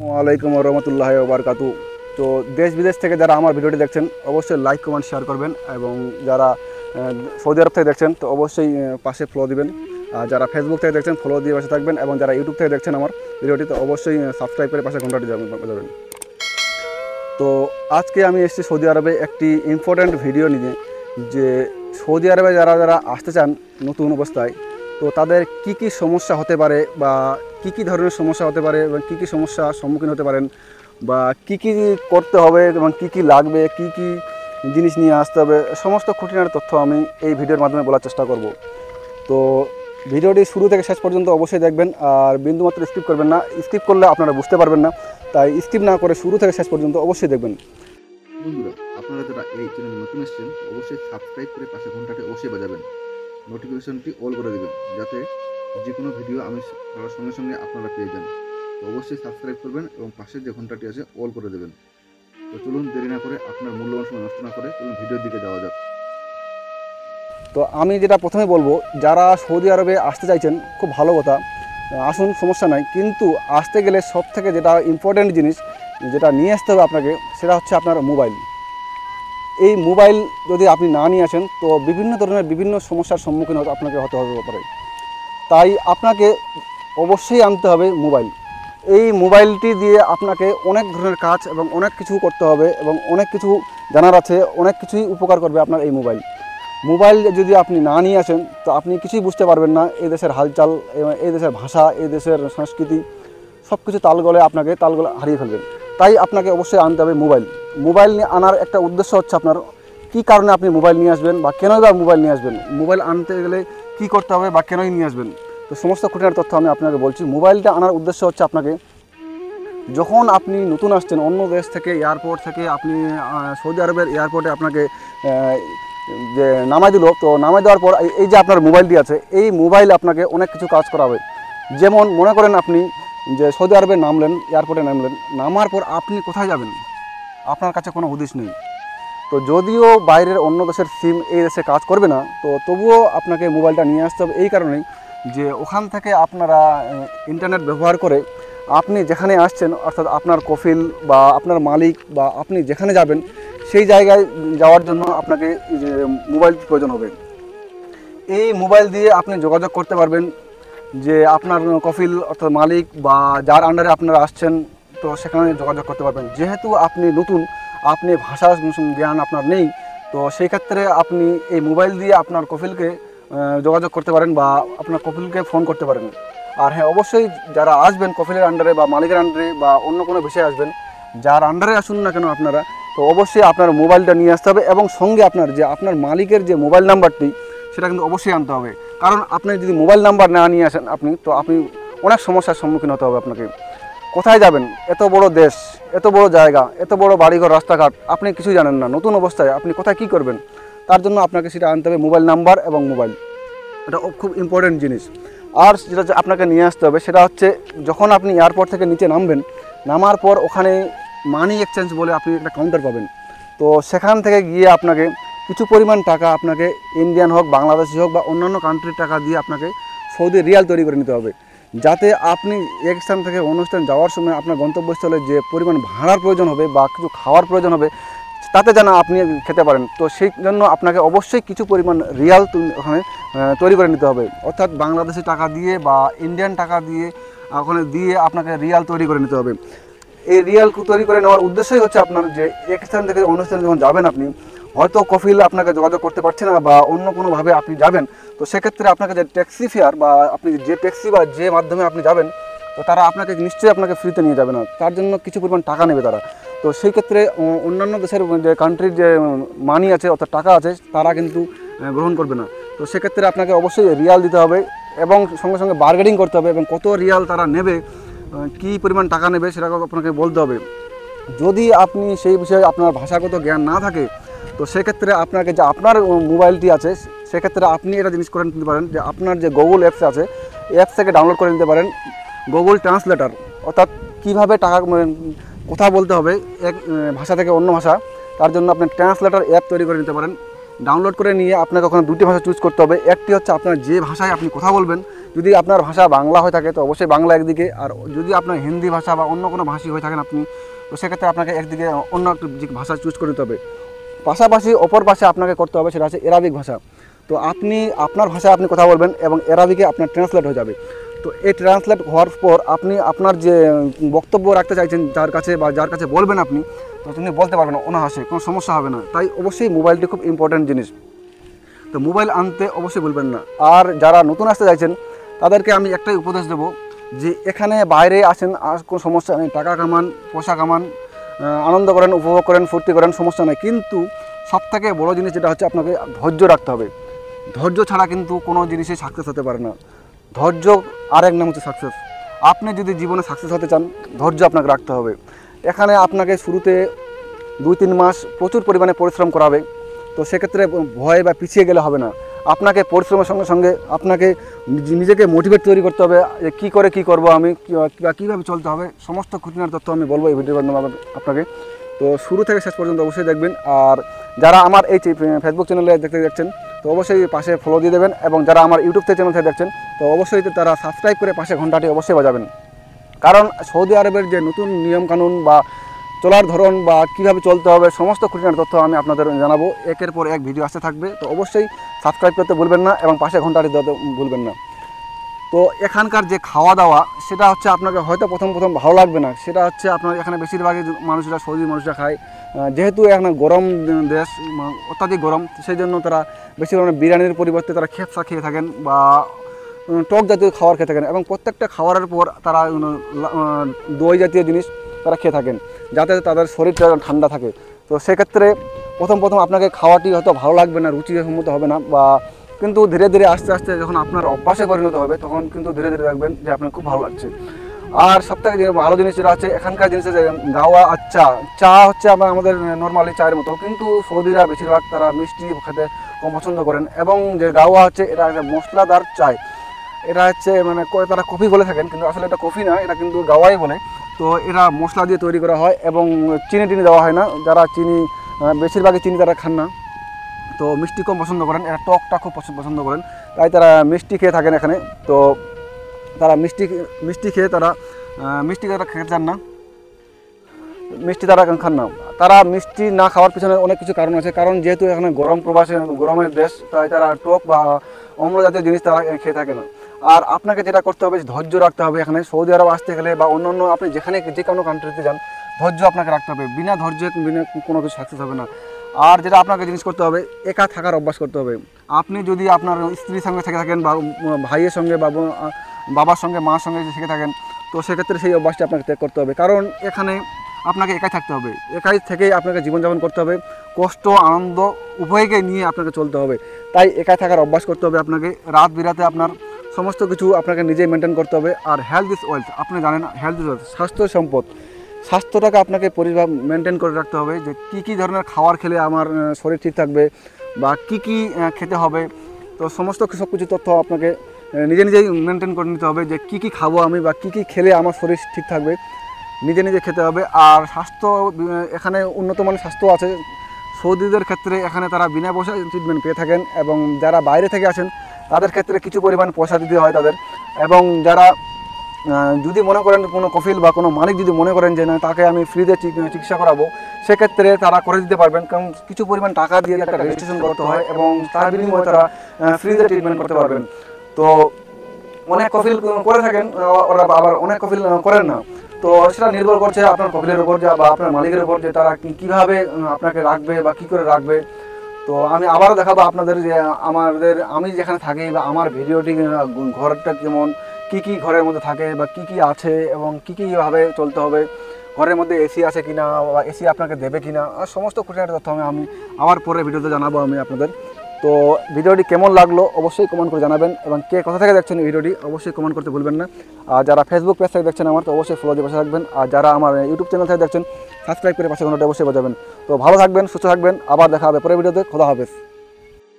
ওয়ালাইকুম রহমতুল্লাহ বারকাতু। তো দেশ বিদেশ থেকে যারা আমার ভিডিওটি দেখছেন অবশ্যই লাইক কমেন্ট শেয়ার করবেন, এবং যারা সৌদি আরব থেকে দেখছেন তো অবশ্যই পাশে ফলো দিবেন। আর যারা ফেসবুক থেকে দেখছেন ফলো দিয়ে পাশে থাকবেন, এবং যারা ইউটিউব থেকে দেখছেন আমার ভিডিওটি তো অবশ্যই সাবস্ক্রাইব করে পাশে ঘন্টাটি যাবেন। তো আজকে আমি এসেছি সৌদি আরবে একটি ইম্পর্ট্যান্ট ভিডিও নিয়ে, যে সৌদি আরবে যারা যারা আসতে চান নতুন অবস্থায়, তো তাদের কি কি সমস্যা হতে পারে, বা কি ধরনের সমস্যা হতে পারে, এবং কি সমস্যার সম্মুখীন হতে পারেন, বা কি করতে হবে, এবং কি লাগবে, কি জিনিস নিয়ে আসতে হবে, সমস্ত খুঁটিনাটি তথ্য আমি এই ভিডিওর মাধ্যমে বলার চেষ্টা করব। তো ভিডিওটি শুরু থেকে শেষ পর্যন্ত অবশ্যই দেখবেন, আর বিন্দুমাত্র স্কিপ করবেন না। স্কিপ করলে আপনারা বুঝতে পারবেন না, তাই স্কিপ না করে শুরু থেকে শেষ পর্যন্ত অবশ্যই দেখবেন। বন্ধুরা, আপনারা যারা এই চ্যানেলে নতুন এসেছেন অবশ্যই সাবস্ক্রাইব করে পাশে ঘন্টাটি অবশ্যই বাজাবেন, নোটিফিকেশনটি অল করে দেবেন, যাতে যে কোনো ভিডিও আমি করার সঙ্গে সঙ্গে আপনারা পেয়ে যান। তো অবশ্যই সাবস্ক্রাইব করবেন এবং পাশের যে ঘন্টাটি আছে অল করে দেবেন। তো চলুন দেরি না করে, আপনার মূল্যবান সময় নষ্ট না করে চলুন ভিডিওর দিকে যাওয়া যাক। তো আমি যেটা প্রথমে বলবো, যারা সৌদি আরবে আসতে চাইছেন খুব ভালো কথা, আসুন, সমস্যা নাই। কিন্তু আসতে গেলে সব থেকে যেটা ইম্পর্ট্যান্ট জিনিস যেটা নিয়ে আসতে হবে আপনাকে, সেটা হচ্ছে আপনার মোবাইল। এই মোবাইল যদি আপনি না নিয়ে আসেন তো বিভিন্ন ধরনের বিভিন্ন সমস্যার সম্মুখীন আপনাকে হতে হবে পারে। তাই আপনাকে অবশ্যই আনতে হবে মোবাইল। এই মোবাইলটি দিয়ে আপনাকে অনেক ধরনের কাজ এবং অনেক কিছু করতে হবে, এবং অনেক কিছু জানার আছে, অনেক কিছুই উপকার করবে আপনার এই মোবাইল। মোবাইল যদি আপনি না নিয়ে আসেন তো আপনি কিছুই বুঝতে পারবেন না, এই দেশের হালচাল, এই দেশের ভাষা, এই দেশের সংস্কৃতি, সব কিছু তালগলে হারিয়ে ফেলবেন। তাই আপনাকে অবশ্যই আনতে হবে মোবাইল। মোবাইল নিয়ে আনার একটা উদ্দেশ্য হচ্ছে আপনার কী কারণে আপনি মোবাইল নিয়ে আসবেন, বা কেনই বা মোবাইল নিয়ে আসবেন, মোবাইল আনতে গেলে কী করতে হবে, বা কেনই নিয়ে আসবেন। তো সমস্ত খুঁটিনাটি তথ্য আমি আপনাকে বলছি। মোবাইলটা আনার উদ্দেশ্য হচ্ছে আপনাকে, যখন আপনি নতুন আসছেন অন্য দেশ থেকে, এয়ারপোর্ট থেকে আপনি সৌদি আরবের এয়ারপোর্টে আপনাকে যে নামাই দিল, তো নামাই দেওয়ার পর এই যে আপনার মোবাইলটি আছে, এই মোবাইল আপনাকে অনেক কিছু কাজ করাবে। যেমন মনে করেন আপনি যে সৌদি আরবে নামলেন, এয়ারপোর্টে নামলেন, নামার পর আপনি কোথায় যাবেন, আপনার কাছে কোনো হদিশ নেই। তো যদিও বাইরের অন্য দেশের সিম এই দেশে কাজ করবে না, তো তবুও আপনাকে মোবাইলটা নিয়ে আসতে হবে। এই কারণেই যে ওখান থেকে আপনারা ইন্টারনেট ব্যবহার করে আপনি যেখানে আসছেন, অর্থাৎ আপনার কফিল বা আপনার মালিক বা আপনি যেখানে যাবেন সেই জায়গায় যাওয়ার জন্য আপনাকে যে মোবাইল প্রয়োজন হবে। এই মোবাইল দিয়ে আপনি যোগাযোগ করতে পারবেন যে আপনার কফিল অর্থাৎ মালিক বা যার আন্ডারে আপনারা আসছেন, তো সেখানে যোগাযোগ করতে পারবেন। যেহেতু আপনি নতুন, আপনি ভাষার জ্ঞান আপনার নেই, তো সেই ক্ষেত্রে আপনি এই মোবাইল দিয়ে আপনার কফিলকে যোগাযোগ করতে পারেন, বা আপনার কফিলকে ফোন করতে পারেন। আর হ্যাঁ, অবশ্যই যারা আসবেন কফিলের আন্ডারে বা মালিকের আন্ডারে বা অন্য কোনো বিষয়ে আসবেন, যার আন্ডারে আসুন না কেন আপনারা, তো অবশ্যই আপনার মোবাইলটা নিয়ে আসতে হবে, এবং সঙ্গে আপনার মালিকের যে মোবাইল নাম্বারটি সেটা কিন্তু অবশ্যই আনতে হবে। কারণ আপনি যদি মোবাইল নাম্বার না নিয়ে আসেন তো আপনি অনেক সমস্যার সম্মুখীন হতে হবে আপনাকে। কোথায় যাবেন, এত বড় দেশ, এত বড় জায়গা, এত বড় বাড়িঘর, রাস্তাঘাট, আপনি কিছুই জানেন না, নতুন অবস্থায় আপনি কোথায় কী করবেন, তার জন্য আপনাকে সেটা আনতে হবে মোবাইল নাম্বার এবং মোবাইল। এটা খুব ইম্পর্টেন্ট জিনিস। আর যেটা আপনাকে নিয়ে আসতে হবে সেটা হচ্ছে, যখন আপনি এয়ারপোর্ট থেকে নিচে নামবেন, নামার পর ওখানে মানি এক্সচেঞ্জ বলে আপনি একটা কাউন্টার পাবেন। তো সেখান থেকে গিয়ে আপনাকে কিছু পরিমাণ টাকা, আপনাকে ইন্ডিয়ান হোক, বাংলাদেশি হোক বা অন্যান্য কান্ট্রির টাকা দিয়ে আপনাকে সৌদি রিয়াল তৈরি করে নিতে হবে, যাতে আপনি এক স্থান থেকে অন্য স্থান যাওয়ার সময় আপনার গন্তব্যস্থলে যে পরিমাণ ভাড়ার প্রয়োজন হবে বা কিছু খাওয়ার প্রয়োজন হবে, তাতে যেন আপনি খেতে পারেন। তো সেই জন্য আপনাকে অবশ্যই কিছু পরিমাণ রিয়াল ওখানে তৈরি করে নিতে হবে, অর্থাৎ বাংলাদেশি টাকা দিয়ে বা ইন্ডিয়ান টাকা দিয়ে ওখানে দিয়ে আপনাকে রিয়াল তৈরি করে নিতে হবে। এই রিয়াল তৈরি করে নেওয়ার উদ্দেশ্যই হচ্ছে আপনার যে এক স্থান থেকে অন্য স্থানে যখন যাবেন, আপনি হয়তো কফিল আপনাকে যোগাযোগ করতে পারছে না বা অন্য কোনোভাবে আপনি যাবেন, তো সেক্ষেত্রে আপনাকে যে ট্যাক্সি ফেয়ার বা আপনি যে ট্যাক্সি বা যে মাধ্যমে আপনি যাবেন, তো তারা আপনাকে নিশ্চয়ই আপনাকে ফ্রিতে নিয়ে যাবে না, তার জন্য কিছু পরিমাণ টাকা নেবে তারা। তো সেই ক্ষেত্রে অন্যান্য দেশের যে কান্ট্রির যে মানি আছে অর্থাৎ টাকা আছে, তারা কিন্তু গ্রহণ করবে না। তো সেক্ষেত্রে আপনাকে অবশ্যই রিয়াল দিতে হবে, এবং সঙ্গে সঙ্গে বার্গেনিং করতে হবে, এবং কত রিয়াল তারা নেবে, কী পরিমাণ টাকা নেবে সেটা আপনাকে বলতে হবে। যদি আপনি সেই বিষয়ে আপনার ভাষাগত জ্ঞান না থাকে, তো সেক্ষেত্রে আপনাকে যে আপনার মোবাইলটি আছে, সেক্ষেত্রে আপনি এটা জিনিস করে নিতে পারেন যে আপনার যে গুগল অ্যাপস আছে, অ্যাপস থেকে ডাউনলোড করে নিতে পারেন গুগল ট্রান্সলেটার, অর্থাৎ কীভাবে টাকা কথা বলতে হবে এক ভাষা থেকে অন্য ভাষা, তার জন্য আপনি ট্রান্সলেটার অ্যাপ তৈরি করে নিতে পারেন। ডাউনলোড করে নিয়ে আপনাকে ওখানে দুটি ভাষা চুজ করতে হবে। একটি হচ্ছে আপনার যে ভাষায় আপনি কথা বলবেন যদি আপনার ভাষা বাংলা হয়ে থাকে তো অবশ্যই বাংলা একদিকে, আর যদি আপনার হিন্দি ভাষা বা অন্য কোনো ভাষী হয়ে থাকেন আপনি, তো সেক্ষেত্রে আপনাকে একদিকে অন্য একটি ভাষা চুজ করে নিতে হবে। পাশাপাশি অপর পাশে আপনাকে করতে হবে সেটা হচ্ছে অ্যারাবিক ভাষা। তো আপনি আপনার ভাষায় আপনি কথা বলবেন এবং অ্যারাবিকে আপনার ট্রান্সলেট হয়ে যাবে। তো এই ট্রান্সলেট হওয়ার পর আপনি আপনার যে বক্তব্য রাখতে চাইছেন যার কাছে বা যার কাছে বলবেন আপনি, তো তিনি বলতে পারবেন অনায়াসে, কোনো সমস্যা হবে না। তাই অবশ্যই মোবাইলটি খুব ইম্পর্ট্যান্ট জিনিস। তো মোবাইল আনতে অবশ্যই বলবেন না। আর যারা নতুন আসতে চাইছেন তাদেরকে আমি একটাই উপদেশ দেবো যে এখানে বাইরে আসেন, আর কোনো সমস্যা নেই, টাকা কামান, পয়সা কামান, আনন্দ করেন, উপভোগ করেন, ফুর্তি করেন, সমস্যা নেই। কিন্তু সবথেকে বড় জিনিস যেটা হচ্ছে আপনাকে ধৈর্য রাখতে হবে। ধৈর্য ছাড়া কিন্তু কোনো জিনিসে সাকসেস হতে পারে না। ধৈর্য আরেক নাম হচ্ছে সাকসেস। আপনি যদি জীবনে সাকসেস হতে চান ধৈর্য আপনাকে রাখতে হবে। এখানে আপনাকে শুরুতে 2-3 মাস প্রচুর পরিমাণে পরিশ্রম করাবে। তো সেক্ষেত্রে ভয় বা পিছিয়ে গেলে হবে না। আপনাকে পরিশ্রমের সঙ্গে সঙ্গে আপনাকে নিজেকে মোটিভেট তৈরি করতে হবে যে কী করে কী করবো আমি, বা কীভাবে চলতে হবে, সমস্ত খুঁটিনার তথ্য আমি বলবো এই ভিডিওর মাধ্যমে আপনাকে। তো শুরু থেকে শেষ পর্যন্ত অবশ্যই দেখবেন। আর যারা আমার এই ফেসবুক চ্যানেলে দেখছেন তো অবশ্যই পাশে ফলো দিয়ে দেবেন, এবং যারা আমার ইউটিউব চ্যানেল থেকে দেখছেন তো অবশ্যই তারা সাবস্ক্রাইব করে পাশে ঘন্টাটি অবশ্যই বাজাবেন। কারণ সৌদি আরবের যে নতুন নিয়মকানুন বা চলার ধরন বা কীভাবে চলতে হবে সমস্ত খুঁটিনাটি তথ্য আমি আপনাদের জানাবো। একের পর এক ভিডিও আসতে থাকবে। তো অবশ্যই সাবস্ক্রাইব করতে ভুলবেন না এবং পাশে ঘন্টাটি দিতে ভুলবেন না। তো এখানকার যে খাওয়া দাওয়া সেটা হচ্ছে আপনাকে হয়তো প্রথম ভালো লাগবে না। সেটা হচ্ছে আপনার এখানে বেশিরভাগই মানুষরা, সৌদি মানুষরা খায়, যেহেতু এখানে গরম দেশ, অত্যাধিক গরম, সেই জন্য তারা বেশিরভাগ বিরিয়ানির পরিবর্তে তারা খেপসা খেয়ে থাকেন বা টক জাতীয় খাবার খেয়ে থাকেন, এবং প্রত্যেকটা খাবারের পর তারা দই জাতীয় জিনিস তারা খেয়ে থাকেন যাতে তাদের শরীরটা ঠান্ডা থাকে। তো সেক্ষেত্রে প্রথম আপনাকে খাওয়াটি হয়তো ভালো লাগবে না, রুচিসম্মত হবে না, বা কিন্তু ধীরে ধীরে আস্তে আস্তে যখন আপনার অভ্যাসে পরিণত হবে তখন কিন্তু ধীরে ধীরে দেখবেন যে আপনার খুব ভালো লাগছে। আর সবথেকে যে ভালো জিনিস যেটা হচ্ছে এখানকার জিনিস যে গাওয়া আর চা হচ্ছে আমাদের নর্মালি চায়ের মতো, কিন্তু সৌদিরা বেশিরভাগ তারা মিষ্টি খেতে কম পছন্দ করেন। এবং যে গাওয়া হচ্ছে এটা একটা মশলাদার চায়, এটা হচ্ছে মানে তারা কফি বলে থাকেন, কিন্তু আসলে এটা কফি না, এটা কিন্তু গাওয়াই বলে। তো এরা মশলা দিয়ে তৈরি করা হয় এবং চিনি দেওয়া হয় না। যারা চিনি বেশিরভাগই চিনি তারা খান না, তো মিষ্টি কম পছন্দ করেন, এরা টকটা খুব পছন্দ করেন, তাই তারা মিষ্টি খেয়ে থাকেন এখানে। তো তারা মিষ্টি খেয়ে তারা মিষ্টি খেতে চান না, মিষ্টি তারা খান না। তারা মিষ্টি না খাওয়ার পিছনে অনেক কিছু কারণ আছে। কারণ যেহেতু এখানে গরমের দেশ, তাই তারা টক বা অম্ল জাতীয় জিনিস তারা খেয়ে থাকে না। আর আপনাকে যেটা করতে হবে ধৈর্য রাখতে হবে। এখানে সৌদি আরব আসতে গেলে বা অন্যান্য আপনি যেখানে যে কোনো কান্ট্রিতে যান ধৈর্য আপনাকে রাখতে হবে। বিনা ধৈর্যে কোনো কিছু সাকসেস হবে না। আর যেটা আপনাকে জিনিস করতে হবে, একা থাকার অভ্যাস করতে হবে। আপনি যদি আপনার স্ত্রীর সঙ্গে থেকে থাকেন বা ভাইয়ের সঙ্গে বা বাবার সঙ্গে, মার সঙ্গে যদি থেকে থাকেন, তো সেক্ষেত্রে সেই অভ্যাসটি আপনাকে ত্যাগ করতে হবে। কারণ এখানে আপনাকে একাই থাকতে হবে, একাই থেকেই আপনাকে জীবনযাপন করতে হবে, কষ্ট আনন্দ উভয়কে নিয়ে আপনাকে চলতে হবে। তাই একাই থাকার অভ্যাস করতে হবে আপনাকে। রাত বিরাতে আপনার সমস্ত কিছু আপনাকে নিজেই মেনটেন করতে হবে। আর হেলথ ইজ ওয়েলথ, আপনি জানেন হেলথ ইজ ওয়েলথ, স্বাস্থ্য সম্পদ। স্বাস্থ্যটাকে আপনাকে মেনটেন করে রাখতে হবে যে কী ধরনের খাবার খেলে আমার শরীর ঠিক থাকবে বা কী খেতে হবে। তো সমস্ত সব কিছু তথ্য আপনাকে নিজেই মেনটেন করে নিতে হবে যে কী খাবো আমি বা কী খেলে আমার শরীর ঠিক থাকবে, নিজে খেতে হবে। আর স্বাস্থ্য এখানে উন্নত মানের স্বাস্থ্য আছে সৌদিদের ক্ষেত্রে। এখানে তারা বিনা পয়সায় ট্রিটমেন্ট পেয়ে থাকেন, এবং যারা বাইরে থেকে আসেন তাদের ক্ষেত্রে কিছু পরিমাণ পয়সা দিতে হয় তাদের। এবং যারা যদি মনে করেন কোনো কফিল বা কোনো মালিক যদি মনে করেন যে না তাকে আমি ফ্রিতে চিকিৎসা করাবো, সেক্ষেত্রে তারা করে দিতে পারবেন। কারণ কিছু পরিমাণ টাকা দিয়ে একটা রেজিস্ট্রেশন করতে হয় এবং তার বিনিময়ে তারা ফ্রিতে ট্রিটমেন্ট করতে পারবেন। তো অনেক কফিল করে থাকেন, ওরা আবার অনেক কফিল করেন না। তো সেটা নির্ভর করছে আপনার কফিলের উপর বা আপনার মালিকের উপর যে তারা কীভাবে আপনাকে রাখবে বা কী করে রাখবে। তো আমি আবারও দেখাবো আপনাদের যে আমি যেখানে থাকি বা আমার ভিডিওটি ঘরটা কেমন, কী ঘরের মধ্যে থাকে বা কী আছে এবং কীভাবে চলতে হবে, ঘরের মধ্যে এসি আছে কিনা বা এসি আপনাকে দেবে কিনা, আর সমস্ত খুঁটিনাটি তথ্য আমি আবার পরে ভিডিওতে জানাবো আমি আপনাদের। তো ভিডিওটি কেমন লাগলো অবশ্যই কমেন্ট করে জানাবেন, এবং কে কোথা থেকে দেখছেন এই ভিডিওটি অবশ্যই কমেন্ট করতে ভুলবেন না। আর যারা ফেসবুক পেজ থেকে দেখছেন আমার, তো অবশ্যই ফলো দিয়ে পাশে থাকবেন। আর যারা আমার ইউটিউব চ্যানেল থেকে দেখছেন সাবস্ক্রাইব করে পাশে ঘন্টাটা অবশ্যই বাজাবেন। তো ভালো থাকবেন, সুস্থ থাকবেন, আবার দেখা হবে পরের ভিডিওতে। খোদা হাফেজ।